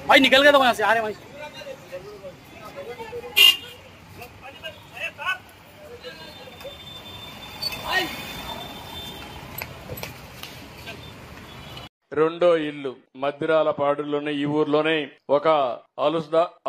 भाई निकल गए तो वहां से आ रहे भाई। రెండో ఇల్లు మద్దిరాలపాడులోనే ఈ ఊర్లోనే ఒక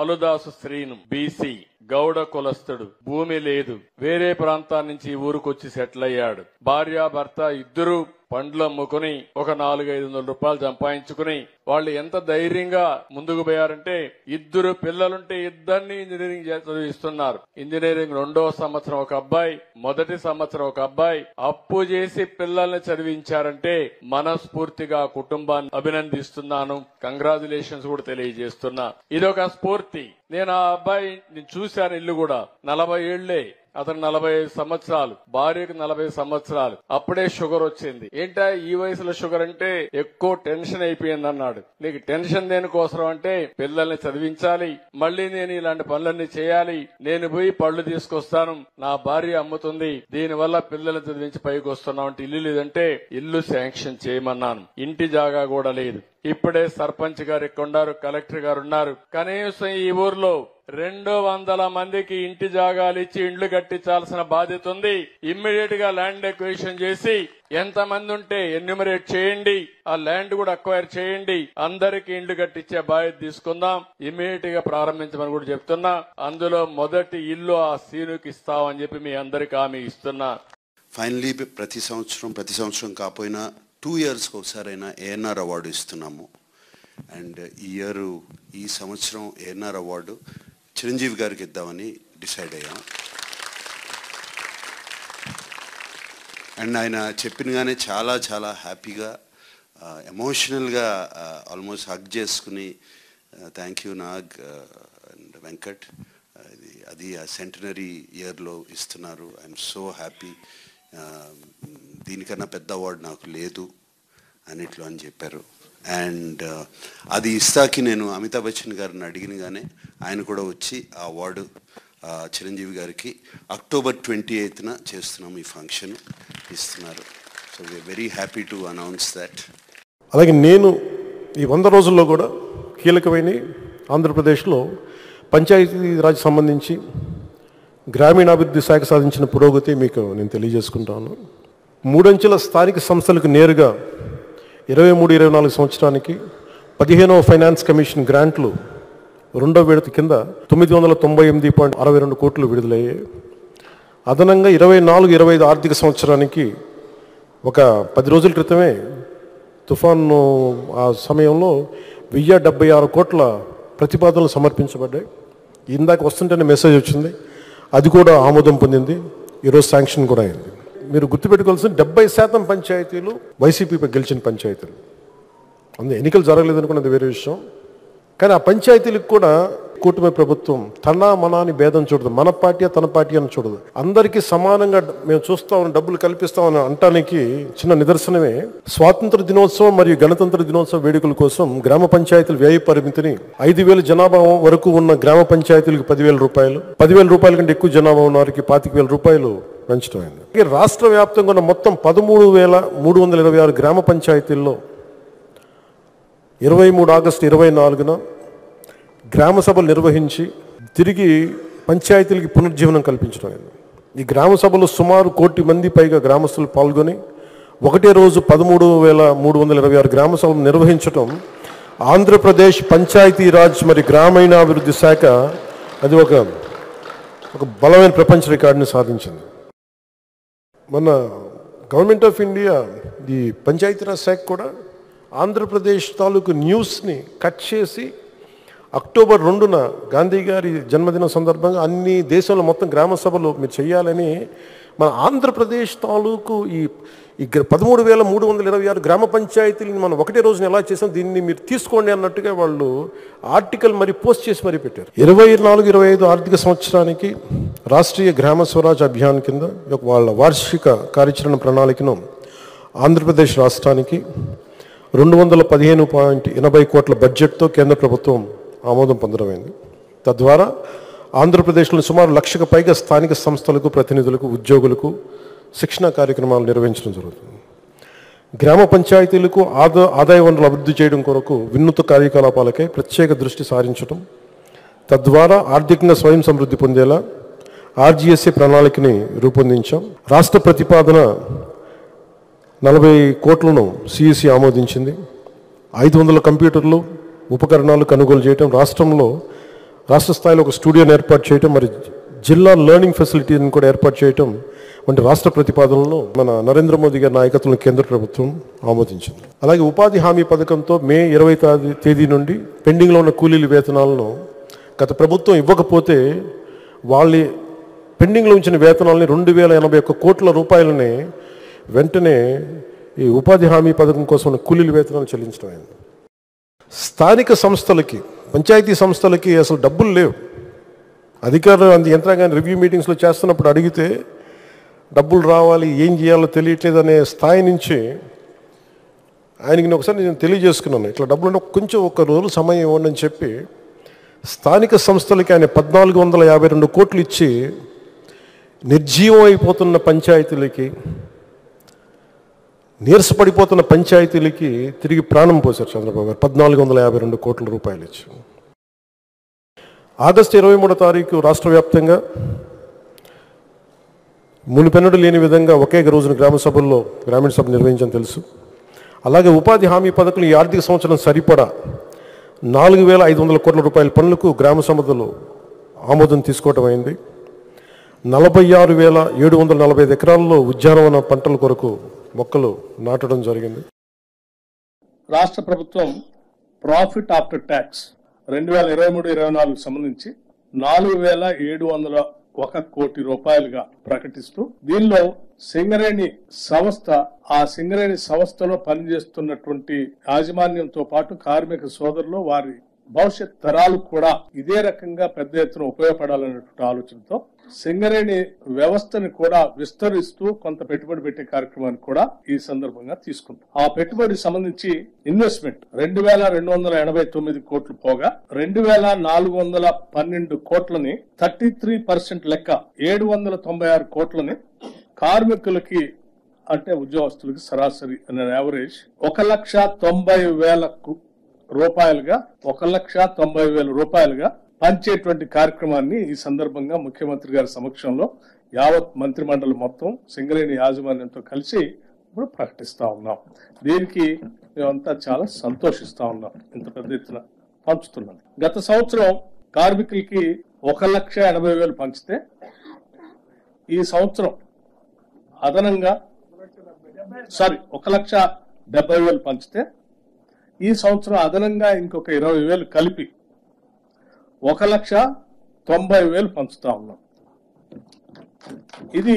అలుదాసు స్త్రీను బీసీ గౌడ కులస్తుడు, భూమి లేదు, వేరే ప్రాంతాల నుంచి ఈ ఊరుకొచ్చి సెటిల్ అయ్యాడు. భార్యాభర్త ఇద్దరు పండ్లు అమ్ముకుని ఒక 400-500 రూపాయలు సంపాదించుకుని వాళ్ళు ఎంత ధైర్యంగా ముందుకు పోయారంటే, ఇద్దరు పిల్లలుంటే ఇద్దరిని ఇంజనీరింగ్ చదివిస్తున్నారు. ఇంజనీరింగ్ 2వ సంవత్సరం ఒక అబ్బాయి, మొదటి సంవత్సరం ఒక అబ్బాయి. అప్పు చేసి పిల్లల్ని చదివించారంటే మనస్ఫూర్తిగా కుటుంబాన్ని అభినందిస్తున్నాను, కంగ్రాచులేషన్స్ కూడా తెలియజేస్తున్నా. ఇదొక స్ఫూర్తి. నేను ఆ అబ్బాయి చూశాను, ఇల్లు కూడా 40 ఏళ్లే, అతను 45 సంవత్సరాలు, భార్యకు 40 సంవత్సరాలు. అప్పుడే షుగర్ వచ్చింది. ఏంటా ఈ వయసులో షుగర్ అంటే, ఎక్కువ టెన్షన్ అయిపోయింది అన్నాడు. నీకు టెన్షన్ దేనికోసం అంటే, పిల్లల్ని చదివించాలి, మళ్లీ నేను ఇలాంటి పనులన్నీ చేయాలి, నేను పోయి పళ్ళు తీసుకొస్తాను, నా భార్య అమ్ముతుంది, దీనివల్ల పిల్లల్ని చదివించి పైకి వస్తున్నాం అంటే, ఇల్లు లేదంటే ఇల్లు శాంక్షన్ చేయమన్నాను. ఇంటి జాగా కూడా లేదు. ఇప్పుడే సర్పంచ్ గారు ఇక్కడ ఉన్నారు, కలెక్టర్ గారు ఉన్నారు. కనీసం ఈ ఊర్లో 200 మందికి ఇంటి జాగాలు ఇచ్చి ఇండ్లు కట్టించాల్సిన బాధ్యత ఉంది. ఇమ్మీడియట్ గా ల్యాండ్ ఎక్విజిషన్ చేసి ఎంతమంది ఉంటే ఎన్యూమరేట్ చేయండి, ఆ ల్యాండ్ కూడా అక్వైర్ చేయండి, అందరికి ఇండ్లు కట్టించే బాధ్యత తీసుకుందాం. ఇమ్మీడియట్ గా ప్రారంభించమని కూడా చెప్తున్నా. అందులో మొదటి ఇల్లు ఆ సీనుకి ఇస్తామని చెప్పి మీ అందరికి హామీ ఇస్తున్నా. ఫైనలీ ప్రతి సంవత్సరం కాకపోయినా 2 yearsకి ఒకసారైనా ఏఎన్ఆర్ అవార్డు ఇస్తున్నాము. అండ్ ఈ సంవత్సరం ఏఎన్ఆర్ అవార్డు చిరంజీవి గారికి ఇద్దామని డిసైడ్ అయ్యాం. అండ్ ఆయన చెప్పినగానే చాలా చాలా హ్యాపీగా, ఎమోషనల్గా ఆల్మోస్ట్ హగ్ చేసుకుని, thank you Nag and Venkat, అది ఆ సెంటనరీ ఇయర్లో ఇస్తున్నారు, ఐఎమ్ సో హ్యాపీ, దీనికన్నా పెద్ద అవార్డు నాకు లేదు అన్నిట్లో అని చెప్పారు. అండ్ అది ఇస్తాకి నేను అమితాబ్ బచ్చన్ గారిని అడిగినగానే ఆయన కూడా వచ్చి ఆ అవార్డు చిరంజీవి గారికి October 28న చేస్తున్నాం, ఈ ఫంక్షన్ ఇస్తున్నారు. So we are very happy to announce that. అలాగే నేను ఈ 100 రోజుల్లో కూడా కీలకమైన ఆంధ్రప్రదేశ్లో పంచాయతీరాజ్ సంబంధించి గ్రామీణాభివృద్ధి శాఖ సాధించిన పురోగతి మీకు నేను తెలియజేసుకుంటాను. 3 అంచెల స్థానిక సంస్థలకు నేరుగా 23-24 సంవత్సరానికి 15వ ఫైనాన్స్ కమిషన్ గ్రాంట్లు 2వ విడత కింద 998.62 కోట్లు విడుదలయ్యాయి. అదనంగా 24-25 ఆర్థిక సంవత్సరానికి ఒక 10 రోజుల క్రితమే తుఫాను ఆ సమయంలో 1076 కోట్ల ప్రతిపాదనలు సమర్పించబడ్డాయి. ఇందాక వస్తుంటేనే మెసేజ్ వచ్చింది, అది కూడా ఆమోదం పొందింది, ఈరోజు శాంక్షన్ కూడా అయింది. మీరు గుర్తుపెట్టుకోవాల్సిన 70% పంచాయతీలు వైసీపీ గెలిచిన పంచాయతీలు. ఎన్నికలు జరగలేదు అనుకున్నది వేరే విషయం. కానీ ఆ పంచాయతీలకు కూడా కూటమి ప్రభుత్వం తన మనాని భేదం చూడదు, మన పార్టీ తన పార్టీ అని చూడదు, అందరికీ సమానంగా మేము చూస్తామని, డబ్బులు కల్పిస్తామని అంటానికి చిన్న నిదర్శనమే స్వాతంత్ర దినోత్సవం మరియు గణతంత్ర దినోత్సవ వేడుకల కోసం గ్రామ పంచాయతీల వ్యయ పరిమితిని 5,000 జనాభా వరకు ఉన్న గ్రామ పంచాయతీలకు 10,000 రూపాయలు, 10,000 రూపాయల కంటే ఎక్కువ జనాభా ఉన్న వారికి 25,000 రూపాయలు పెంచడం అయింది. రాష్ట్ర వ్యాప్తంగా ఉన్న మొత్తం 13,326 గ్రామ పంచాయతీల్లో 23 ఆగస్టు 24న గ్రామ సభలు నిర్వహించి తిరిగి పంచాయతీలకి పునర్జీవనం కల్పించడం అయింది. ఈ గ్రామ సభలో సుమారు 1 కోటి మంది పైగా గ్రామస్తులు పాల్గొని ఒకటే రోజు 13,326 గ్రామ సభలు నిర్వహించడం ఆంధ్రప్రదేశ్ పంచాయతీరాజ్ మరి గ్రామీణాభివృద్ధి శాఖ అది ఒక బలమైన ప్రపంచ రికార్డుని సాధించింది. మన గవర్నమెంట్ ఆఫ్ ఇండియా ఈ పంచాయతీరాజ్ శాఖ కూడా ఆంధ్రప్రదేశ్ తాలూకు న్యూస్ని కట్ చేసి అక్టోబర్ 2న గాంధీ గారి జన్మదినం సందర్భంగా అన్ని దేశంలో మొత్తం గ్రామ సభలు మీరు చేయాలని మన ఆంధ్రప్రదేశ్ తాలూకు ఈ 13,326 గ్రామ పంచాయతీలను మనం ఒకటే రోజున ఎలా చేసాం, దీన్ని మీరు తీసుకోండి అన్నట్టుగా వాళ్ళు ఆర్టికల్ మరి పోస్ట్ చేసి మరీ పెట్టారు. 24-25 ఆర్థిక సంవత్సరానికి రాష్ట్రీయ గ్రామ స్వరాజ్ అభియాన్ కింద వాళ్ళ వార్షిక కార్యాచరణ ప్రణాళికను ఆంధ్రప్రదేశ్ రాష్ట్రానికి 215.80 కోట్ల బడ్జెట్తో కేంద్ర ప్రభుత్వం ఆమోదం పొందడమైంది. తద్వారా ఆంధ్రప్రదేశ్లోని సుమారు 1,00,000కు పైగా స్థానిక సంస్థలకు, ప్రతినిధులకు, ఉద్యోగులకు శిక్షణా కార్యక్రమాలు నిర్వహించడం జరుగుతుంది. గ్రామ పంచాయతీలకు ఆదాయ వనరులు అభివృద్ధి చేయడం కొరకు వినూత్న కార్యకలాపాలకై ప్రత్యేక దృష్టి సారించడం, తద్వారా ఆర్థికంగా స్వయం సమృద్ధి పొందేలా ఆర్జీఎస్ఏ ప్రణాళికని రూపొందించాం. రాష్ట్ర ప్రతిపాదన 40 కోట్లను సిఇసి ఆమోదించింది. 500 కంప్యూటర్లు, ఉపకరణాలు కొనుగోలు చేయటం, రాష్ట్ర స్థాయిలో ఒక స్టూడియోని ఏర్పాటు చేయటం, మరి జిల్లా లెర్నింగ్ ఫెసిలిటీని కూడా ఏర్పాటు చేయటం వంటి రాష్ట్ర ప్రతిపాదనలను మన నరేంద్ర మోదీ గారి నాయకత్వంలో కేంద్ర ప్రభుత్వం ఆమోదించింది. అలాగే ఉపాధి హామీ పథకంతో మే 20 తేదీ నుండి పెండింగ్లో ఉన్న కూలీల వేతనాలను గత ప్రభుత్వం ఇవ్వకపోతే వాళ్ళ పెండింగ్లో ఉంచిన వేతనాలని 2,081 కోట్ల రూపాయలని వెంటనే ఈ ఉపాధి హామీ పథకం కోసం ఉన్న కూలీల వేతనాలు చెల్లించడం అయింది. స్థానిక సంస్థలకి, పంచాయతీ సంస్థలకి అసలు డబ్బులు లేవు. అధికారులు యంత్రాంగాన్ని రివ్యూ మీటింగ్స్లో చేస్తున్నప్పుడు అడిగితే డబ్బులు రావాలి, ఏం చేయాలో తెలియట్లేదు అనే స్థాయి నుంచి ఆయనకి ఒకసారి నేను తెలియజేసుకున్నాను, ఇట్లా డబ్బులు కొంచెం ఒక రోజు సమయం ఇవ్వండి అని చెప్పి స్థానిక సంస్థలకి ఆయన 1,452 కోట్లు ఇచ్చి నిర్జీవం అయిపోతున్న పంచాయతీలకి, నీరసపడిపోతున్న పంచాయతీలకి తిరిగి ప్రాణం పోశారు చంద్రబాబు గారు 1,452 కోట్ల రూపాయలు ఇచ్చి. ఆగస్టు 23వ తారీఖు రాష్ట్ర వ్యాప్తంగా మునిపెన్నడు లేని విధంగా ఒకే రోజున గ్రామీణ సభ నిర్వహించని తెలుసు. అలాగే ఉపాధి హామీ పథకం ఈ ఆర్థిక సంవత్సరం సరిపడా 4,500 కోట్ల రూపాయల పనులకు గ్రామ సభలు ఆమోదం తీసుకోవటం అయింది. 46,745 ఎకరాల్లో ఉద్యానవన పంటల కొరకు మొక్కలు నాటడం జరిగింది. రాష్ట్ర ప్రభుత్వం ప్రాఫిట్ ఆఫ్టర్ ట్యాక్స్ 2023-24 సంబంధించి 4,701 కోటి రూపాయలుగా ప్రకటిస్తూ దీనిలో సింగరేణి సంస్థ, ఆ సింగరేణి సంస్థలో పనిచేస్తున్నటువంటి యాజమాన్యంతో పాటు కార్మిక సోదరులు, వారి భవిష్యత్ తరాలు కూడా ఇదే రకంగా పెద్ద ఎత్తున ఉపయోగపడాలనేటువంటి ఆలోచనతో సింగరేణి వ్యవస్థని కూడా విస్తరిస్తూ కొంత పెట్టుబడి పెట్టే కార్యక్రమాన్ని కూడా ఈ సందర్భంగా తీసుకుంటాం. ఆ పెట్టుబడి సంబంధించి ఇన్వెస్ట్మెంట్ 2,289 కోట్లు పోగా 2,412 కోట్లని 33% లెక్క 796 కోట్లని కార్మికులకి అంటే ఉద్యోగస్తులకి సరాసరి యావరేజ్ 1,90,000 రూపాయలుగా 1,90,000 రూపాయలుగా పంచేటువంటి కార్యక్రమాన్ని ఈ సందర్భంగా ముఖ్యమంత్రి గారి సమక్షంలో యావత్ మంత్రిమండలి మొత్తం సింగరేణి యాజమాన్యంతో కలిసి ఇప్పుడు ప్రకటిస్తా ఉన్నాం. దీనికి మేమంతా చాలా సంతోషిస్తా ఉన్నాం. ఇంత పెద్ద ఎత్తున పంచుతున్నాం. గత సంవత్సరం కార్మికులకి 1,80,000 పంచితే ఈ సంవత్సరం అదనంగా 1,70,000 పంచితే ఈ సంవత్సరం అదనంగా ఇంకొక 20,000 కలిపి 1,90,000 పంచుతా ఉన్నాం. ఇది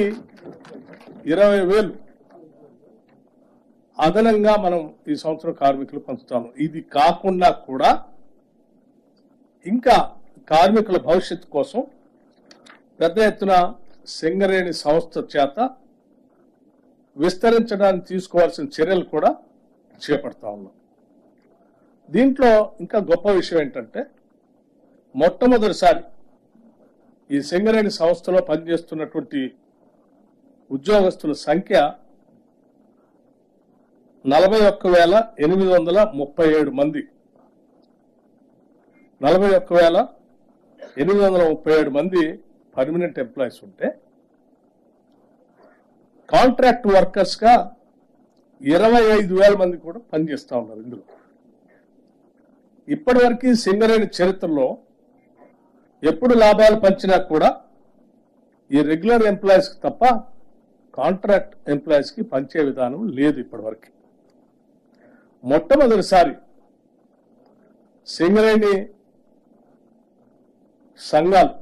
20,000 అదనంగా మనం ఈ సంవత్సరం కార్మికులు పంచుతాము. ఇది కాకుండా కూడా ఇంకా కార్మికుల భవిష్యత్తు కోసం పెద్ద ఎత్తున సింగరేణి సంస్థ చేత విస్తరించడానికి తీసుకోవాల్సిన చర్యలు కూడా చేపడతా ఉన్నాం. దీంట్లో ఇంకా గొప్ప విషయం ఏంటంటే మొట్టమొదటిసారి ఈ సింగరేణి సంస్థలో పనిచేస్తున్నటువంటి ఉద్యోగస్తుల సంఖ్య 41,837 మంది. 41,837 మంది పర్మనెంట్ ఎంప్లాయీస్ ఉంటే కాంట్రాక్ట్ వర్కర్స్ గా 25,000 మంది కూడా పనిచేస్తా ఉన్నారు. ఇందులో ఇప్పటివరకు సింగరేణి చరిత్రలో ఎప్పుడు లాభాలు పంచినా కూడా ఈ రెగ్యులర్ ఎంప్లాయీస్ కి తప్ప కాంట్రాక్ట్ ఎంప్లాయీస్ కి పంచే విధానం లేదు. ఇప్పటివరకు మొట్టమొదటిసారి సింగరేణి సంఘాలు,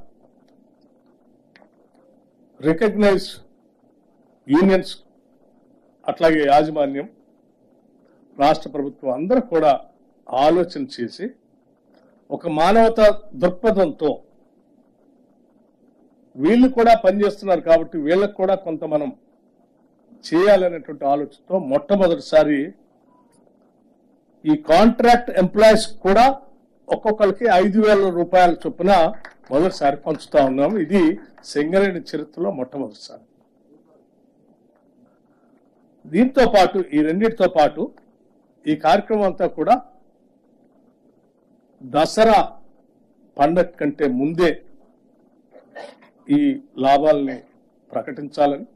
రికగ్నైజ్ యూనియన్స్, అట్లాగే యాజమాన్యం, రాష్ట్ర ప్రభుత్వం అందరూ కూడా ఆలోచన చేసి ఒక మానవతా దృక్పథంతో వీళ్ళు కూడా పనిచేస్తున్నారు కాబట్టి వీళ్ళకు కూడా కొంత మనం చేయాలనేటువంటి ఆలోచనతో మొట్టమొదటిసారి ఈ కాంట్రాక్ట్ ఎంప్లాయీస్ కూడా ఒక్కొక్కరికి 5,000 రూపాయల చొప్పున మొదటిసారి పంచుతా ఉన్నాము. ఇది సింగరేణి చరిత్రలో మొట్టమొదటిసారి. దీంతో పాటు ఈ రెండింటితో పాటు ఈ కార్యక్రమం అంతా కూడా దసరా పండగ కంటే ముందే ఈ లాభాలని ప్రకటించాలని,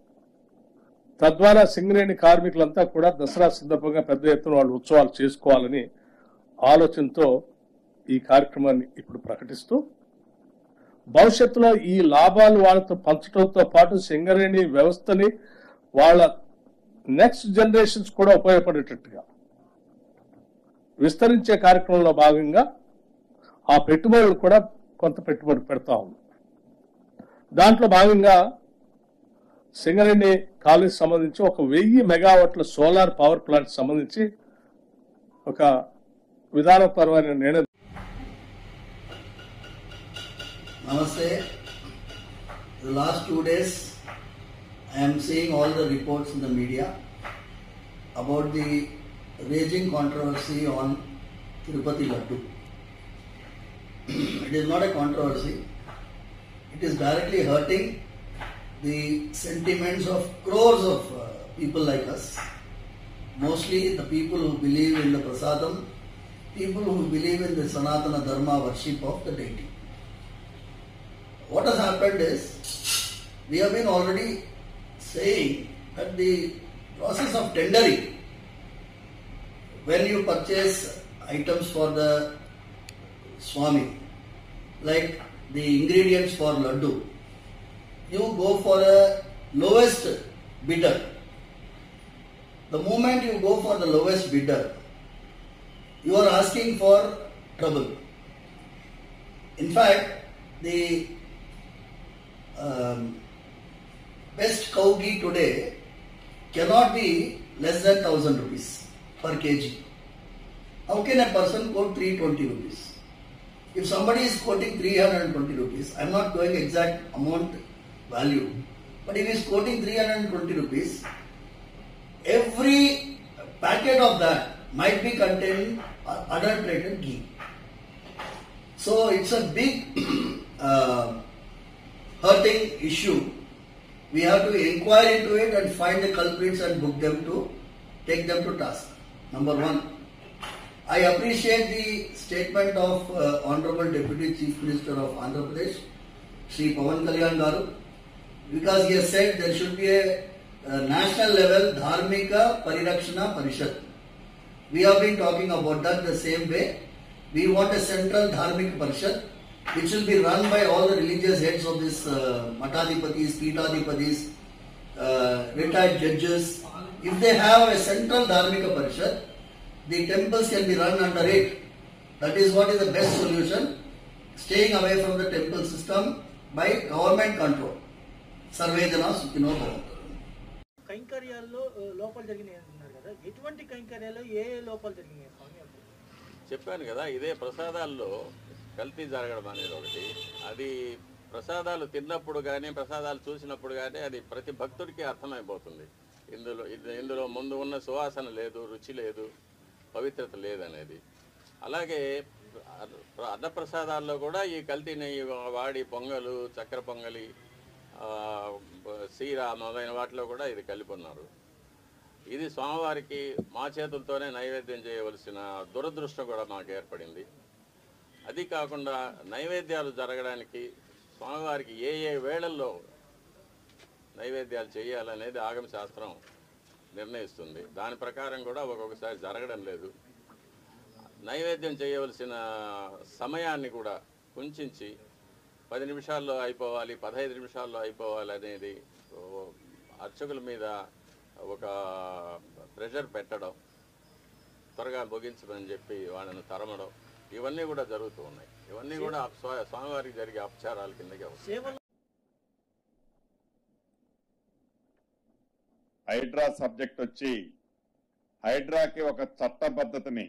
తద్వారా సింగరేణి కార్మికులంతా కూడా దసరా సందర్భంగా పెద్ద ఎత్తున వాళ్ళు ఉత్సవాలు చేసుకోవాలని ఆలోచనతో ఈ కార్యక్రమాన్ని ఇప్పుడు ప్రకటిస్తూ, భవిష్యత్తులో ఈ లాభాలు వాళ్ళతో పంచడంతో పాటు సింగరేణి వ్యవస్థని వాళ్ళ నెక్స్ట్ జనరేషన్స్ కూడా ఉపయోగపడేటట్టుగా విస్తరించే కార్యక్రమంలో భాగంగా ఆ పెట్టుబడులు కూడా కొంత పెట్టుబడి పెడతా ఉంది. దాంట్లో భాగంగా సింగరేణి కాలేజ్ సంబంధించి 1,000 మెగావాట్ల సోలార్ పవర్ ప్లాంట్ సంబంధించి ఒక విధానపరమైన నిర్ణయం. Namaste. The last 2 days I am seeing all the reports in the media about the raging controversy on Tirupati Laddu. It is not a controversy. It is directly hurting the sentiments of crores of people like us. Mostly the people who believe in the prasadam, people who believe in the Sanatana Dharma worship of the deity. What has happened is, we have been already saying that the process of tendering, when you purchase items for the Swami, like the ingredients for laddu, you go for a lowest bidder. The moment you go for the lowest bidder, you are asking for trouble. In fact, the best cow ghee today cannot be less than 1,000 rupees per kg. How can a person quote 320 rupees? If somebody is quoting 320 rupees, I am not going exact amount value, but if he is quoting 320 rupees, every packet of that might be containing adulterated ghee. So it's a big hurting issue. We have to inquire into it and find the culprits and book them to take them to task. Number one, I appreciate the statement of Honorable Deputy Chief Minister of Andhra Pradesh, Shri Pawan Kalyan Garu, because he has said there should be a national level Dharmika Parirakshana Parishad. We have been talking about that the same way. We want a central Dharmika Parishad which will be run by all the religious heads of this Matadipatis, Pitadipatis, retired judges. If they have a central Dharmika Parishad, the temples can be run under it. That is what is the best solution, staying away from the temple system by government control. Sarvedana Sukhino Bhavantu. కైంకర్యాల్లో లోపాలు జరిగినాయి అంటున్నారు కదా, ఎటువంటి కైంకర్యాల్లో ఏ లోపాలు జరిగినాయి స్వామి? చెప్పాను కదా, ఇదే ప్రసాదాల్లో కల్తీ జరగడం అనేది ఒకటి. అది ప్రసాదాలు తిన్నప్పుడు కానీ ప్రసాదాలు చూసినప్పుడు కానీ అది ప్రతి భక్తుడికి అర్థమైపోతుంది. ఇందులో ముందు ఉన్న సువాసన లేదు, రుచి లేదు, పవిత్రత లేదనేది. అలాగే అన్నప్రసాదాల్లో కూడా ఈ కల్తీ నెయ్యి వాడి పొంగలు, చక్కెర పొంగలి, సీర మొదలైన వాటిలో కూడా ఇది కలిపి ఉన్నారు. ఇది స్వామివారికి మా చేతులతోనే నైవేద్యం చేయవలసిన దురదృష్టం కూడా మాకు ఏర్పడింది. అది కాకుండా నైవేద్యాలు జరగడానికి స్వామివారికి ఏ ఏ వేళల్లో నైవేద్యాలు చేయాలనేది ఆగమ శాస్త్రం నిర్ణయిస్తుంది. దాని ప్రకారం కూడా ఒక్కొక్కసారి జరగడం లేదు. నైవేద్యం చేయవలసిన సమయాన్ని కూడా కుంచించి 10 నిమిషాల్లో అయిపోవాలి, 15 నిమిషాల్లో అయిపోవాలి అనేది అర్చకుల మీద ఒక ప్రెషర్ పెట్టడం, త్వరగా ముగించమని చెప్పి వాళ్ళని తరమడం, ఇవన్నీ కూడా జరుగుతూ ఉన్నాయి. ఇవన్నీ కూడా స్వామివారికి జరిగే అపచారాల కిందకే వస్తాయి. హైడ్రా సబ్జెక్ట్ వచ్చి, హైడ్రాకి ఒక చట్టబద్ధతని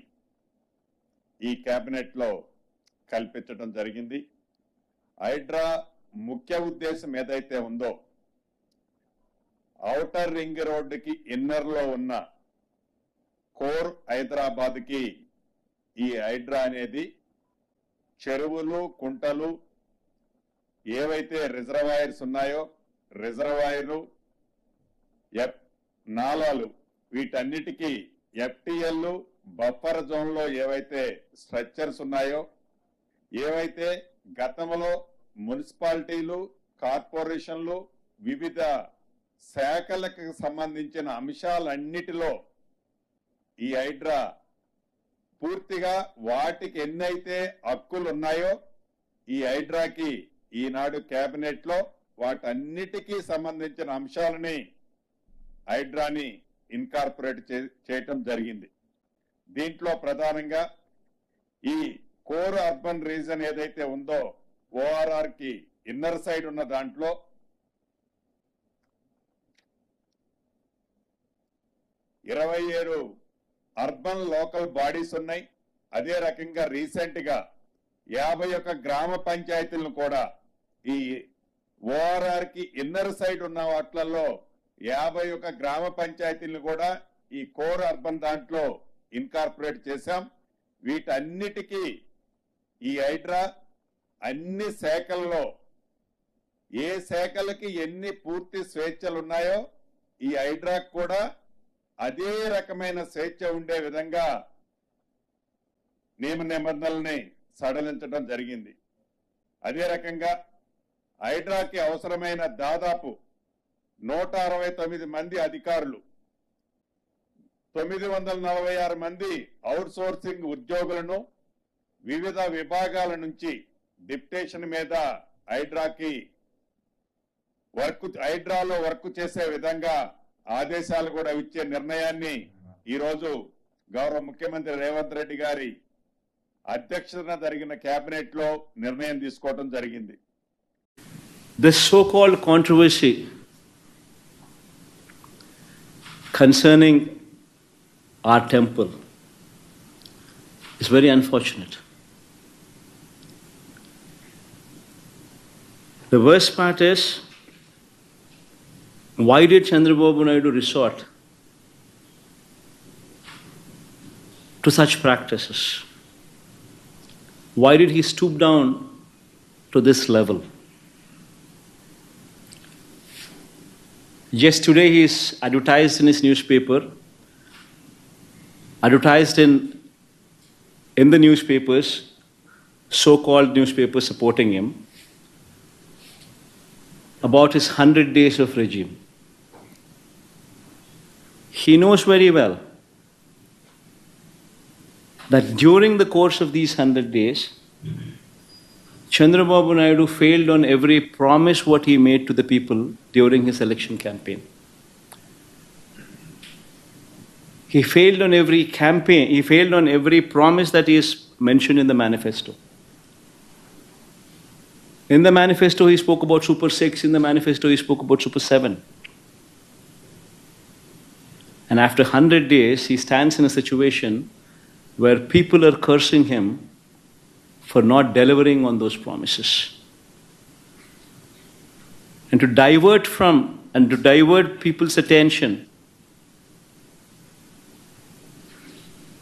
ఈ కేబినెట్లో కల్పించడం జరిగింది. హైడ్రా ముఖ్య ఉద్దేశం ఏదైతే ఉందో, ఔటర్ రింగ్ రోడ్డుకి ఇన్నర్లో ఉన్న కోర్ హైదరాబాద్కి ఈ హైడ్రా అనేది చెరువులు, కుంటలు, ఏవైతే రిజర్వాయర్స్ ఉన్నాయో రిజర్వాయర్లు, నాలాలు, వీటన్నిటికీ FTL బఫర్ జోన్లో ఏవైతే స్ట్రక్చర్స్ ఉన్నాయో, ఏవైతే గతంలో మున్సిపాలిటీలు, కార్పొరేషన్లు, వివిధ శాఖలకు సంబంధించిన అంశాలన్నిటిలో ఈ హైడ్రా పూర్తిగా వాటికి ఎన్నైతే హక్కులు ఉన్నాయో ఈ హైడ్రాకి ఈనాడు కేబినెట్ లో వాటన్నిటికీ సంబంధించిన అంశాలని హైడ్రాని ఇన్కార్పొరేట్ చేయటం జరిగింది. దీంట్లో ప్రధానంగా ఈ కోర్ అర్బన్ రీజన్ ఏదైతే ఉందో ORR కి ఇన్నర్ సైడ్ ఉన్న దాంట్లో 27 అర్బన్ లోకల్ బాడీస్ ఉన్నాయి. అదే రకంగా రీసెంట్ గా 51 గ్రామ పంచాయతీలను కూడా ఈ ORR కి ఇన్నర్ సైడ్ ఉన్న వాటిలలో 51 గ్రామ పంచాయతీలను కూడా ఈ కోర్ అర్బన్ దాంట్లో ఇన్కార్పొరేట్ చేశాం. వీటన్నిటికీ ఈ హైడ్రా అన్ని శాఖల్లో ఏ శాఖలకి ఎన్ని పూర్తి స్వేచ్ఛలు ఉన్నాయో ఈ హైడ్రాకు కూడా అదే రకమైన స్వేచ్ఛ ఉండే విధంగా నియమ నిబంధనల్ని సడలించడం జరిగింది. అదే రకంగా హైడ్రాకి అవసరమైన దాదాపు 169 మంది అధికారులు, 946 మంది అవుట్ సోర్సింగ్ ఉద్యోగులను వివిధ విభాగాల నుంచి డిప్యుటేషన్ మీద హైడ్రాలో వర్క్ చేసే విధంగా ఆదేశాలు కూడా ఇచ్చే నిర్ణయాన్ని ఈరోజు గౌరవ ముఖ్యమంత్రి రేవంత్ రెడ్డి గారి అధ్యక్షతన జరిగిన కేబినెట్ లో నిర్ణయం తీసుకోవడం జరిగింది. This so-called controversy concerning our temple is very unfortunate. The worst part is, why did Chandrababu Naidu resort to such practices? Why did he stoop down to this level? Just today he is advertised in his newspaper, advertised in the newspapers, so-called newspapers supporting him, about his 100 days of regime. He knows very well that during the course of these 100 days, Chandrababu Naidu failed on every promise what he made to the people during his election campaign. He failed on every campaign, he failed on every promise that is mentioned in the manifesto. In the manifesto he spoke about Super 6, in the manifesto he spoke about Super 7. And after 100 days, he stands in a situation where people are cursing him for not delivering on those promises. And to divert people's attention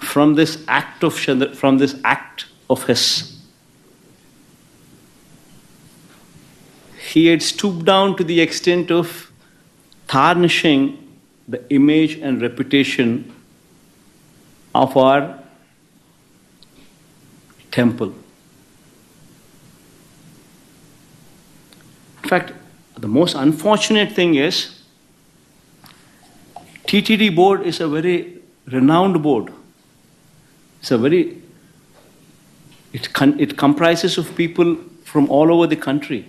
from this act of his, he had stooped down to the extent of tarnishing the image and reputation of our temple. In fact, the most unfortunate thing is, TTD board is a very renowned board. It comprises of people from all over the country.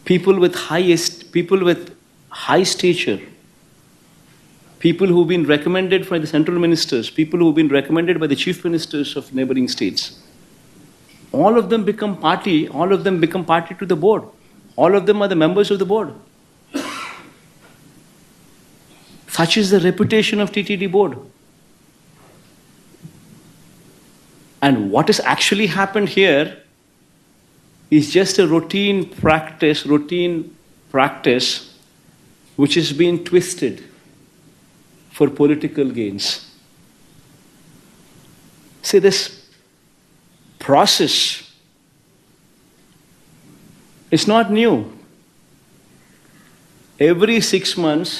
People with high stature, people who've been recommended by the central ministers, people who've been recommended by the chief ministers of neighboring states. All of them become party to the board. All of them are the members of the board. Such is the reputation of TTD board. And what has actually happened here is just a routine practice which has been twisted for political gains. See, process is not new. Every 6 months,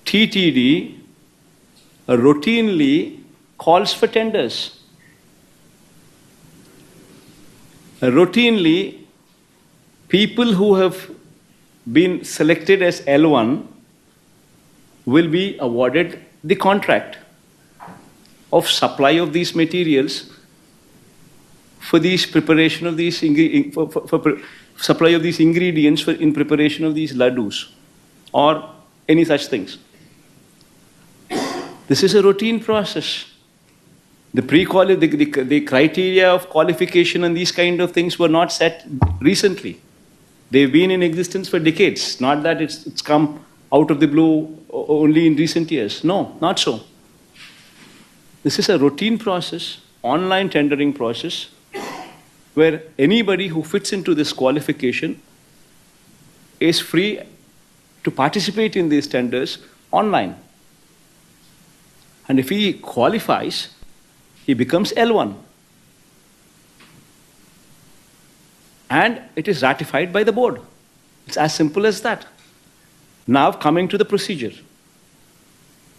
TTD routinely calls for tenders. Routinely, people who have been selected as L1 will be awarded the contract of supply of these materials for these preparation of these supply of these ingredients in preparation of these laddus or any such things. This is a routine process. The criteria of qualification and these kind of things were not set recently. They've been in existence for decades. Not that it's come out of the blue only in recent years. No, not so. This is a routine process, online tendering process, where anybody who fits into this qualification is free to participate in these tenders online. And if he qualifies, he becomes L1. And it is ratified by the board. It's as simple as that. Now coming to the procedure.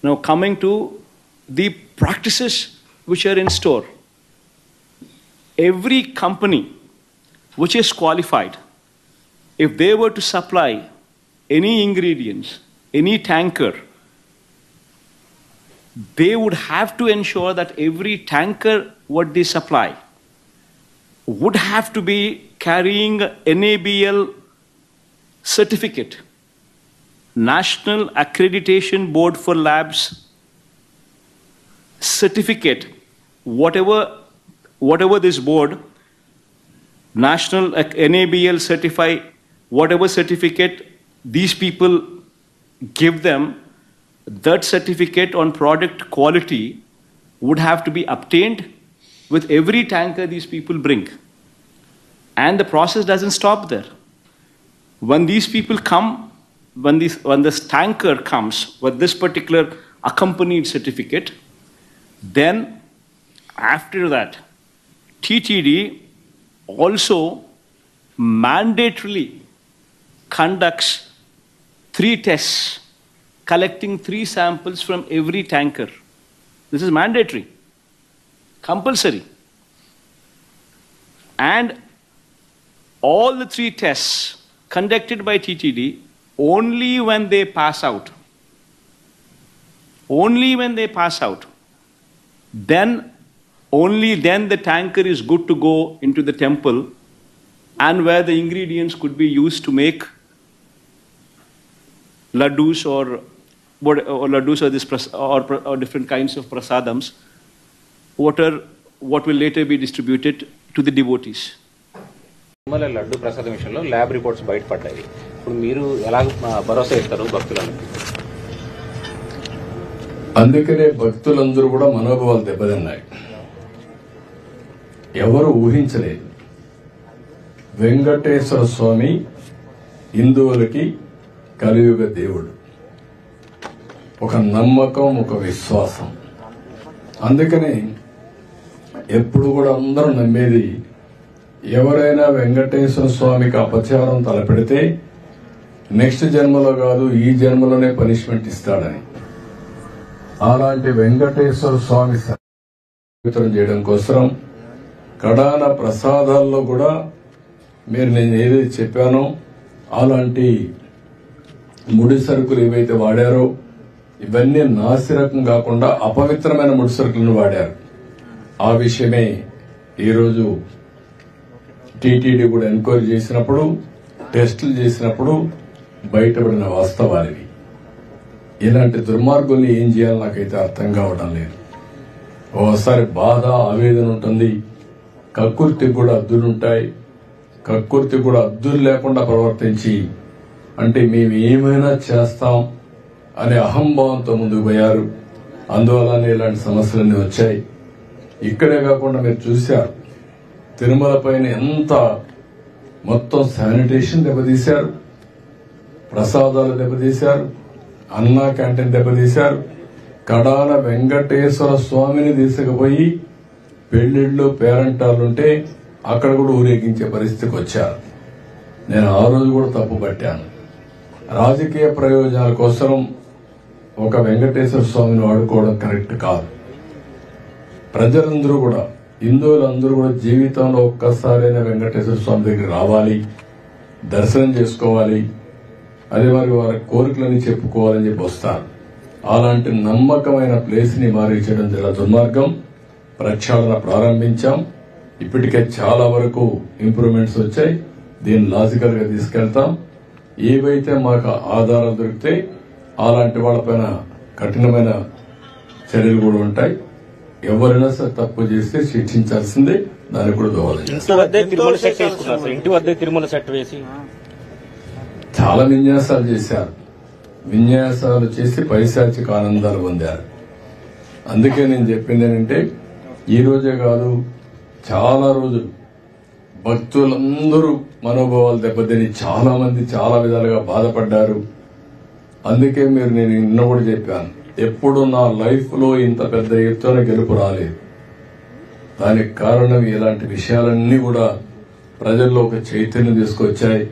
Now coming to the practices which are in store. Every company which is qualified, if they were to supply any ingredients, any tanker, they would have to ensure that every tanker what they supply would have to be carrying NABL certificate, National Accreditation Board for Labs certificate, whatever this board, National NABL certify, whatever certificate these people give them, that certificate on product quality would have to be obtained with every tanker these people bring. And the process doesn't stop there. When these people come, when this tanker comes with this particular accompanied certificate, then after that, TTD also mandatorily conducts 3 tests, collecting 3 samples from every tanker. This is mandatory, compulsory. And all the 3 tests conducted by TTD, only when they pass out, then only then the tanker is good to go into the temple and where the ingredients could be used to make laddus or different kinds of prasadams, what will later be distributed to the devotees. Tirumala laddu ప్రసాదం విషయంలో lab reports బయటపడ్డాయి. ఇప్పుడు మీరు ఎలా భరోసా ఇస్తారు భక్తులను? అందుకనే భక్తులందరూ కూడా మనోభావాలు దెబ్బతిన్నాయి. ఎవరు ఊహించలేదు వెంకటేశ్వర స్వామి హిందువులకి కలియుగ దేవుడు. ఒక నమ్మకం, ఒక విశ్వాసం. అందుకని ఎప్పుడు కూడా అందరూ నమ్మేది, ఎవరైనా వెంకటేశ్వర స్వామికి అపచారం తలపెడితే నెక్స్ట్ జన్మలో కాదు ఈ జన్మలోనే పనిష్మెంట్ ఇస్తాడని. అలాంటి వెంకటేశ్వర స్వామి వితరణ చేయడం కోసం కడాన ప్రసాదాల్లో కూడా మీరు నేను ఏదైతే చెప్పానో అలాంటి ముడి సరుకులు ఏవైతే వాడారో ఇవన్నీ నాసిరకం కాకుండా అపవిత్రమైన ముడి సరుకులను వాడారు. ఆ విషయమే ఈరోజు టీటీడీ కూడా ఎంక్వైరీ చేసినప్పుడు, టెస్టులు చేసినప్పుడు బయటపడిన వాస్తవాలివి. ఇలాంటి దుర్మార్గుల్ని ఏం చేయాలో నాకైతే అర్థం కావడం లేదు. ఓసారి బాధ, ఆవేదన ఉంటుంది. కక్కుర్తికి కూడా అద్దులుంటాయి. కక్కుర్తి కూడా అద్దులు లేకుండా ప్రవర్తించి అంటే మేము ఏమైనా చేస్తాం అనే అహంభావంతో ముందుకు పోయారు. అందువల్లనే ఇలాంటి సమస్యలన్నీ వచ్చాయి. ఇక్కడే కాకుండా మీరు చూశారు తిరుమల పైన ఎంత మొత్తం శానిటేషన్ దెబ్బతీశారు, ప్రసాదాలు దెబ్బతీశారు, అన్నా క్యాంటీన్ దెబ్బతీశారు. కడాన వెంకటేశ్వర స్వామిని తీసుకుపోయి పెళ్లిళ్ళు పేరంటాలుంటే అక్కడ కూడా ఊరేగించే పరిస్థితికి వచ్చారు. నేను ఆ రోజు కూడా తప్పు పట్టాను. రాజకీయ ప్రయోజనాల కోసం ఒక వెంకటేశ్వర స్వామిని వాడుకోవడం కరెక్ట్ కాదు. ప్రజలందరూ కూడా, హిందువులందరూ కూడా జీవితంలో ఒక్కసారైనా వెంకటేశ్వర స్వామి దగ్గర రావాలి, దర్శనం చేసుకోవాలి, అదే మరి వారి కోరికలని చెప్పుకోవాలని చెప్పి వస్తారు. అలాంటి నమ్మకమైన ప్లేస్ ని మారించడం చాలా దుర్మార్గం. ప్రక్షాళన ప్రారంభించాం. ఇప్పటికే చాలా వరకు ఇంప్రూవ్మెంట్స్ వచ్చాయి. దీన్ని లాజికల్ గా తీసుకెళ్తాం. ఏవైతే మాకు ఆధారాలు దొరికితే అలాంటి వాళ్ళపైన కఠినమైన చర్యలు కూడా ఉంటాయి. ఎవరైనా సరే తప్పు చేస్తే శిక్షించాల్సిందే. దానికి కూడా దోహదం. ఇంటి వద్ద తిరుమల సెట్ వేసి చాలా విన్యాసాలు చేశారు. విన్యాసాలు చేసి పైశాచిక ఆనందాలు పొందారు. అందుకే నేను చెప్పింది ఏంటంటే, ఈ రోజే కాదు, చాలా రోజులు భక్తులందరూ మనోభావాలు దెబ్బతిని చాలా మంది చాలా విధాలుగా బాధపడ్డారు. అందుకే మీరు, నేను నిన్న కూడా చెప్పాను, ఎప్పుడు నా లైఫ్ లో ఇంత పెద్ద ఎత్తున గెలుపు రాలేదు. దానికి కారణం ఇలాంటి విషయాలన్నీ కూడా ప్రజల్లో ఒక చైతన్యం తీసుకొచ్చాయి.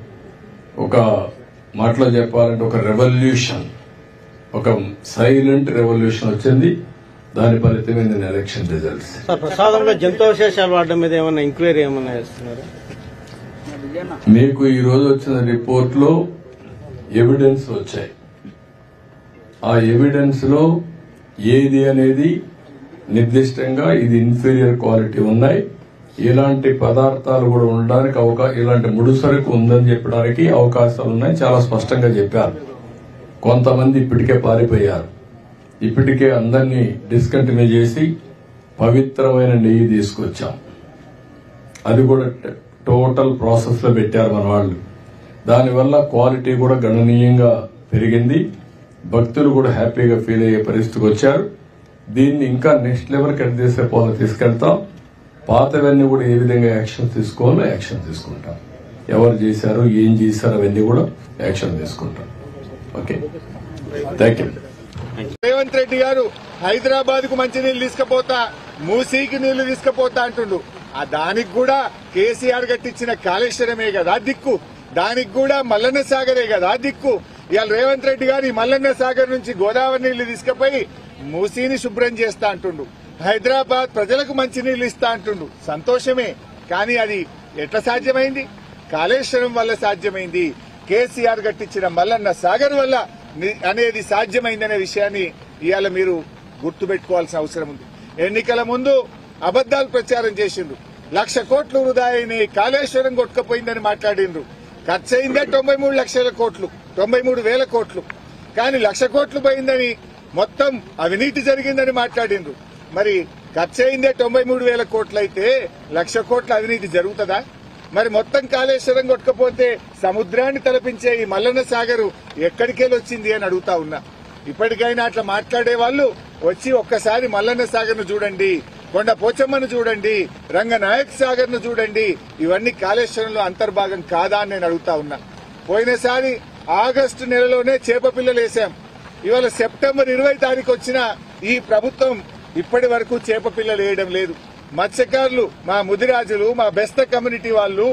ఒక మాటలో చెప్పాలంటే ఒక రెవల్యూషన్, ఒక సైలెంట్ రెవల్యూషన్ వచ్చింది. దాని ఫలితమే నేను ఎలక్షన్ రిజల్ట్స్. ప్రసాదంలో జంతువశేషాలు వాడడం మీద ఏమన్నా ఎంక్వైరీ ఏమన్నా చేస్తున్నారు? మీకు ఈ రోజు వచ్చిన రిపోర్ట్ లో ఎవిడెన్స్ వచ్చాయి. ఆ ఎవిడెన్స్ లో ఏది అనేది నిర్దిష్టంగా ఇది ఇన్ఫీరియర్ క్వాలిటీ ఉన్నాయి, ఇలాంటి పదార్థాలు కూడా ఉండడానికి ఇలాంటి ముడిసరుకు ఉందని చెప్పడానికి అవకాశాలు ఉన్నాయి. చాలా స్పష్టంగా చెప్పారు. కొంతమంది ఇప్పటికే పారిపోయారు. ఇప్పటికే అందరినీ డిస్కంటిన్యూ చేసి పవిత్రమైన నెయ్యి తీసుకొచ్చాం. అది కూడా టోటల్ ప్రాసెస్ లో పెట్టారు మన వాళ్ళు. దానివల్ల క్వాలిటీ కూడా గణనీయంగా పెరిగింది. భక్తులు కూడా హ్యాపీగా ఫీల్ అయ్యే పరిస్థితికి వచ్చారు. దీన్ని ఇంకా నెక్స్ట్ లెవెల్ కట్ చేసే పోలు తీసుకెళ్తాం. పాతవన్నీ కూడా ఏ విధంగా యాక్షన్ తీసుకోవాలో యాక్షన్ తీసుకుంటాం. ఎవరు చేశారు, ఏం చేశారు, అవన్నీ కూడా యాక్షన్ తీసుకుంటాం. Okay, thank you. Revanth Reddy గారు హైదరాబాద్ కు మంచి నీళ్లు తీసుకుపోతా, మూసీకి నీళ్లు తీసుకుపోతా అంటుండు. దానికి కూడా కేసీఆర్ కట్టించిన కాళేశ్వరమే కదా దిక్కు, దానికి కూడా మల్లన్న సాగరే కదా దిక్కు. ఇవాళ రేవంత్ రెడ్డి గారు ఈ మల్లన్న సాగర్ నుంచి గోదావరి నీళ్లు తీసుకుపోయి మూసీని శుభ్రం చేస్తా అంటుండు. హైదరాబాద్ ప్రజలకు మంచి నీళ్లు ఇస్తా అంటుండు. సంతోషమే, కానీ అది ఎట్లా సాధ్యమైంది? కాళేశ్వరం వల్ల సాధ్యమైంది. కేసీఆర్ కట్టించిన మల్లన్న సాగర్ వల్ల అనేది సాధ్యమైందనే విషయాన్ని ఇవాళ మీరు గుర్తుపెట్టుకోవాల్సిన అవసరం ఉంది. ఎన్నికల ముందు అబద్దాలు ప్రచారం చేసిండ్రు. 1,00,000 కోట్లు వృధా అయినాయి, కాళేశ్వరం కొట్టుకుపోయిందని మాట్లాడిండ్రు. ఖర్చు అయిందే 93 లక్షల కోట్లు, 93,000 కోట్లు. కానీ 1,00,000 కోట్లు పోయిందని, మొత్తం అవినీతి జరిగిందని మాట్లాడిండ్రు. మరి ఖర్చు అయిందే 93,000 కోట్లు అయితే 1,00,000 కోట్ల అవినీతి జరుగుతుందా? మరి మొత్తం కాళేశ్వరం కొట్టుకపోతే సముద్రాన్ని తలపించే ఈ మల్లన్న సాగరు ఎక్కడికెళ్ళి వచ్చింది అని అడుగుతా ఉన్నా. ఇప్పటికైనా అట్లా మాట్లాడే వాళ్ళు వచ్చి ఒక్కసారి మల్లన్న సాగర్ ను చూడండి, కొండ పోచమ్మను చూడండి, రంగనాయక్ సాగర్ ను చూడండి. ఇవన్నీ కాళేశ్వరంలో అంతర్భాగం కాదా అని నేను అడుగుతా ఉన్నా. పోయినసారి ఆగస్టు నెలలోనే చేప పిల్లలు వేశాం. ఇవాళ సెప్టెంబర్ 20 తారీఖు వచ్చిన ఈ ప్రభుత్వం ఇప్పటి వరకు చేప పిల్లలు వేయడం లేదు. మత్స్యకారులు, మా ముదిరాజులు, మా బెస్త కమ్యూనిటీ వాళ్ళు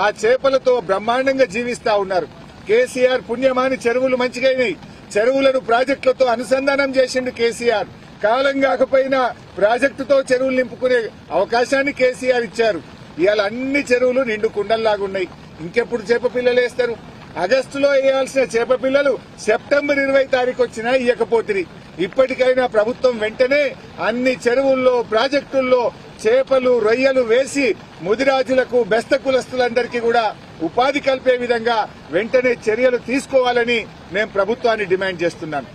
ఆ చేపలతో బ్రహ్మాండంగా జీవిస్తా ఉన్నారు. కేసీఆర్ పుణ్యమాని చెరువులు మంచిగైనాయి. చెరువులను ప్రాజెక్టులతో అనుసంధానం చేసిండు కేసీఆర్. కాలం కాకపోయినా ప్రాజెక్టుతో చెరువులు నింపుకునే అవకాశాన్ని కేసీఆర్ ఇచ్చారు. ఇవాళ అన్ని చెరువులు నిండు కుండల్లాగున్నాయి. ఇంకెప్పుడు చేప పిల్లలు వేస్తారు? ఆగస్టులో వేయాల్సిన చేప పిల్లలు సెప్టెంబర్ 20 తారీఖు వచ్చినా ఇయ్యకపోతుంది. ఇప్పటికైనా ప్రభుత్వం వెంటనే అన్ని చెరువుల్లో, ప్రాజెక్టుల్లో చేపలు, రొయ్యలు వేసి ముదిరాజులకు, బెస్త కులస్తులందరికీ కూడా ఉపాధి కల్పే విధంగా వెంటనే చర్యలు తీసుకోవాలని నేను ప్రభుత్వాన్ని డిమాండ్ చేస్తున్నాను.